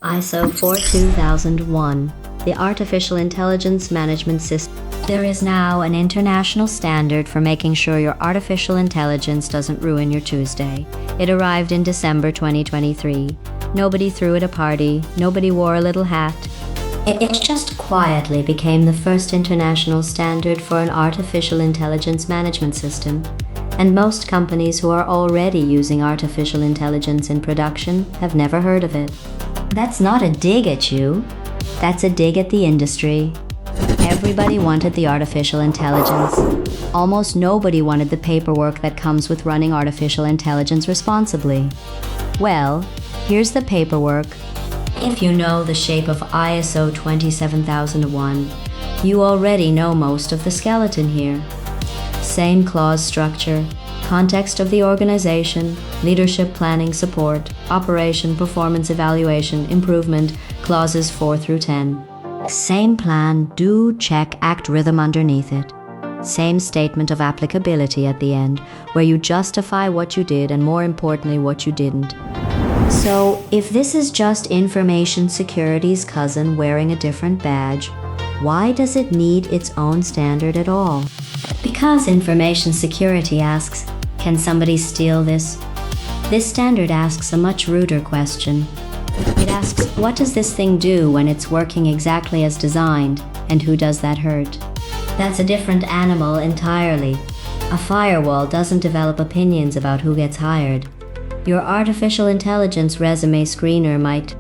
ISO 42001, the Artificial Intelligence Management System. There is now an international standard for making sure your artificial intelligence doesn't ruin your Tuesday. It arrived in December 2023. Nobody threw at a party, nobody wore a little hat. It just quietly became the first international standard for an artificial intelligence management system. And most companies who are already using artificial intelligence in production have never heard of it. That's not a dig at you. That's a dig at the industry. Everybody wanted the artificial intelligence. Almost nobody wanted the paperwork that comes with running artificial intelligence responsibly. Well, here's the paperwork. If you know the shape of ISO 27001, you already know most of the skeleton here. Same clause structure, context of the organization, leadership planning support, operation performance evaluation, improvement, clauses 4 through 10. Same plan, do, check, act rhythm underneath it. Same statement of applicability at the end, where you justify what you did and more importantly what you didn't. So, if this is just information security's cousin wearing a different badge, why does it need its own standard at all? Because information security asks, can somebody steal this? This standard asks a much ruder question. It asks, what does this thing do when it's working exactly as designed, and who does that hurt? That's a different animal entirely. A firewall doesn't develop opinions about who gets hired. Your artificial intelligence resume screener might.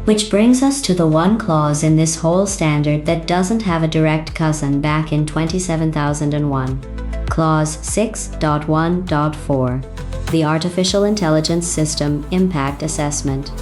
Which brings us to the one clause in this whole standard that doesn't have a direct cousin back in 27001. Clause 6.1.4, the Artificial Intelligence System Impact Assessment.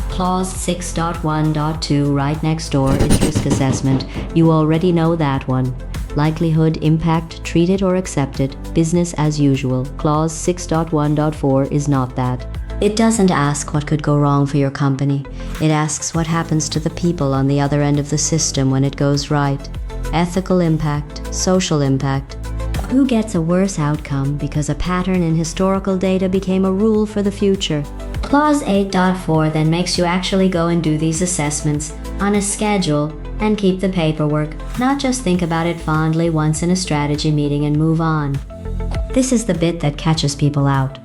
Clause 6.1.2 right next door is risk assessment. You already know that one. Likelihood, impact, treated or accepted, business as usual. Clause 6.1.4 is not that. It doesn't ask what could go wrong for your company. It asks what happens to the people on the other end of the system when it goes right. Ethical impact, social impact. Who gets a worse outcome because a pattern in historical data became a rule for the future? Clause 8.4 then makes you actually go and do these assessments on a schedule and keep the paperwork, not just think about it fondly once in a strategy meeting and move on. This is the bit that catches people out,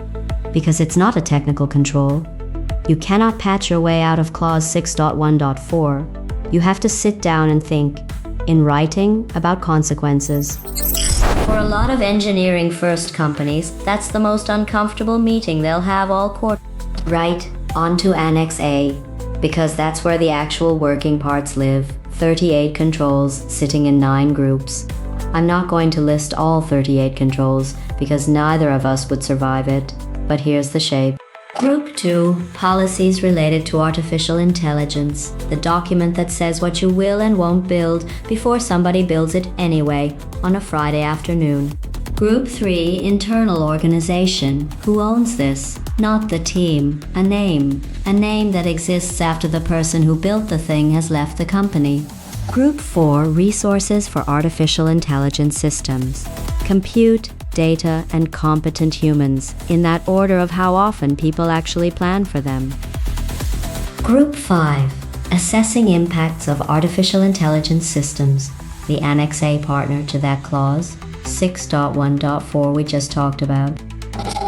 because it's not a technical control. You cannot patch your way out of clause 6.1.4. You have to sit down and think, in writing, about consequences. For a lot of engineering-first companies, that's the most uncomfortable meeting they'll have all quarter. Right, on to Annex A, because that's where the actual working parts live. 38 controls sitting in 9 groups. I'm not going to list all 38 controls because neither of us would survive it, but here's the shape. Group 2, policies related to artificial intelligence, the document that says what you will and won't build before somebody builds it anyway on a Friday afternoon. Group 3, internal organization. Who owns this? Not the team. A name that exists after the person who built the thing has left the company. Group 4, resources for artificial intelligence systems. Compute, data, and competent humans, in that order of how often people actually plan for them. Group 5, assessing impacts of artificial intelligence systems, the Annex A partner to that clause, 6.1.4 we just talked about.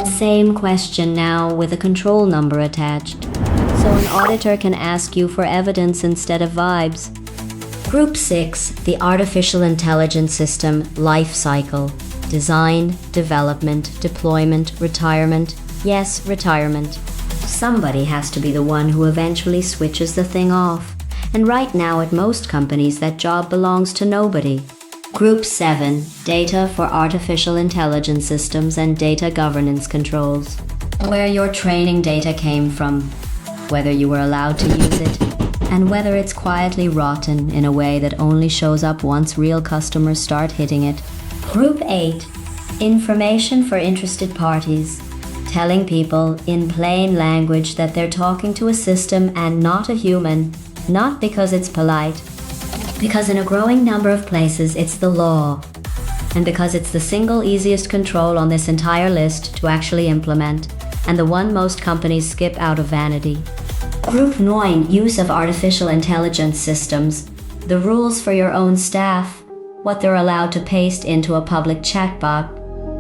Same question now with a control number attached, so an auditor can ask you for evidence instead of vibes. Group 6, the artificial intelligence system life cycle. Design, development, deployment, retirement. Yes, retirement. Somebody has to be the one who eventually switches the thing off. And right now at most companies that job belongs to nobody. Group 7, data for artificial intelligence systems and data governance controls. Where your training data came from, whether you were allowed to use it, and whether it's quietly rotten in a way that only shows up once real customers start hitting it. Group 8, information for interested parties. Telling people in plain language that they're talking to a system and not a human, not because it's polite, because in a growing number of places it's the law, and because it's the single easiest control on this entire list to actually implement, and the one most companies skip out of vanity. Group 9. Use of artificial intelligence systems. The rules for your own staff, what they're allowed to paste into a public chatbot,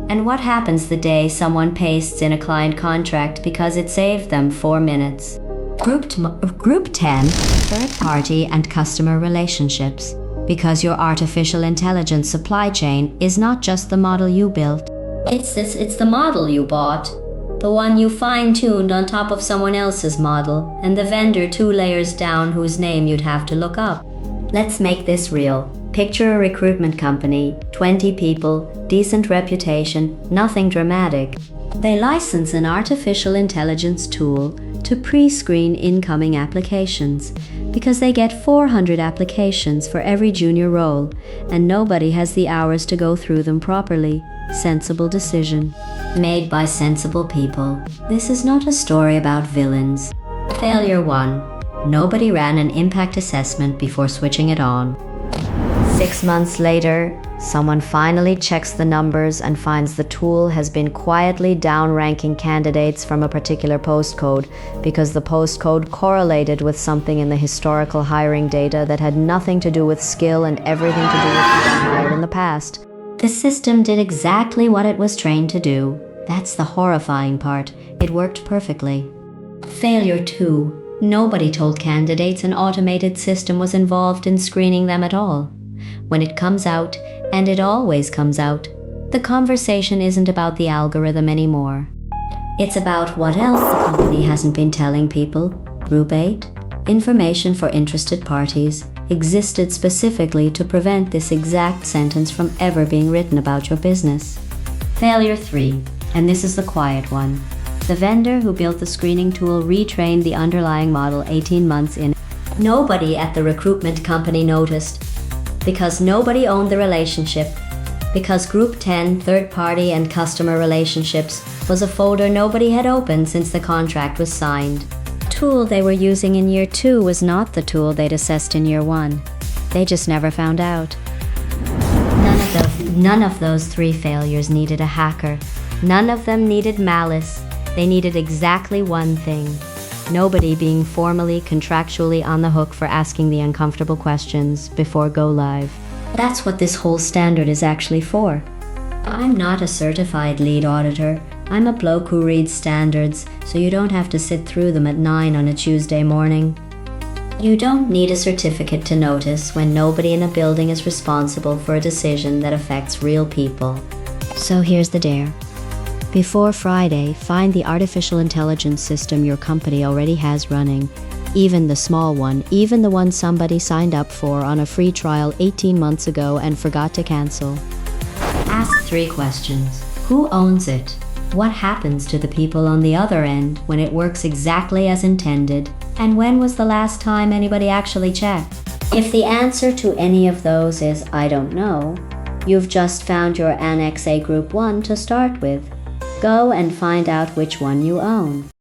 and what happens the day someone pastes in a client contract because it saved them 4 minutes. Group 10. Third-party and customer relationships. Because your artificial intelligence supply chain is not just the model you built. It's the model you bought. The one you fine-tuned on top of someone else's model, and the vendor 2 layers down whose name you'd have to look up. Let's make this real. Picture a recruitment company, 20 people, decent reputation, nothing dramatic. They license an artificial intelligence tool to pre-screen incoming applications because they get 400 applications for every junior role, and nobody has the hours to go through them properly. Sensible decision. Made by sensible people. This is not a story about villains. Failure 1. Nobody ran an impact assessment before switching it on. 6 months later, someone finally checks the numbers and finds the tool has been quietly downranking candidates from a particular postcode because the postcode correlated with something in the historical hiring data that had nothing to do with skill and everything to do with people hired in the past. The system did exactly what it was trained to do. That's the horrifying part. It worked perfectly. Failure 2. Nobody told candidates an automated system was involved in screening them at all. When it comes out, and it always comes out, the conversation isn't about the algorithm anymore. It's about what else the company hasn't been telling people. Group 8. Information for interested parties existed specifically to prevent this exact sentence from ever being written about your business. Failure 3, and this is the quiet one. The vendor who built the screening tool retrained the underlying model 18 months in. Nobody at the recruitment company noticed, because nobody owned the relationship, because Group 10, third-party and customer relationships, was a folder nobody had opened since the contract was signed. The tool they were using in year 2 was not the tool they'd assessed in year 1. They just never found out. None of those 3 failures needed a hacker. None of them needed malice. They needed exactly one thing. Nobody being formally, contractually on the hook for asking the uncomfortable questions before go live. That's what this whole standard is actually for. I'm not a certified lead auditor. I'm a bloke who reads standards, so you don't have to sit through them at 9 on a Tuesday morning. You don't need a certificate to notice when nobody in a building is responsible for a decision that affects real people. So here's the dare. Before Friday, find the artificial intelligence system your company already has running, even the small one, even the one somebody signed up for on a free trial 18 months ago and forgot to cancel. Ask 3 questions. Who owns it? What happens to the people on the other end when it works exactly as intended? And when was the last time anybody actually checked? If the answer to any of those is I don't know, you've just found your Annex A Group 1 to start with. Go and find out which one you own.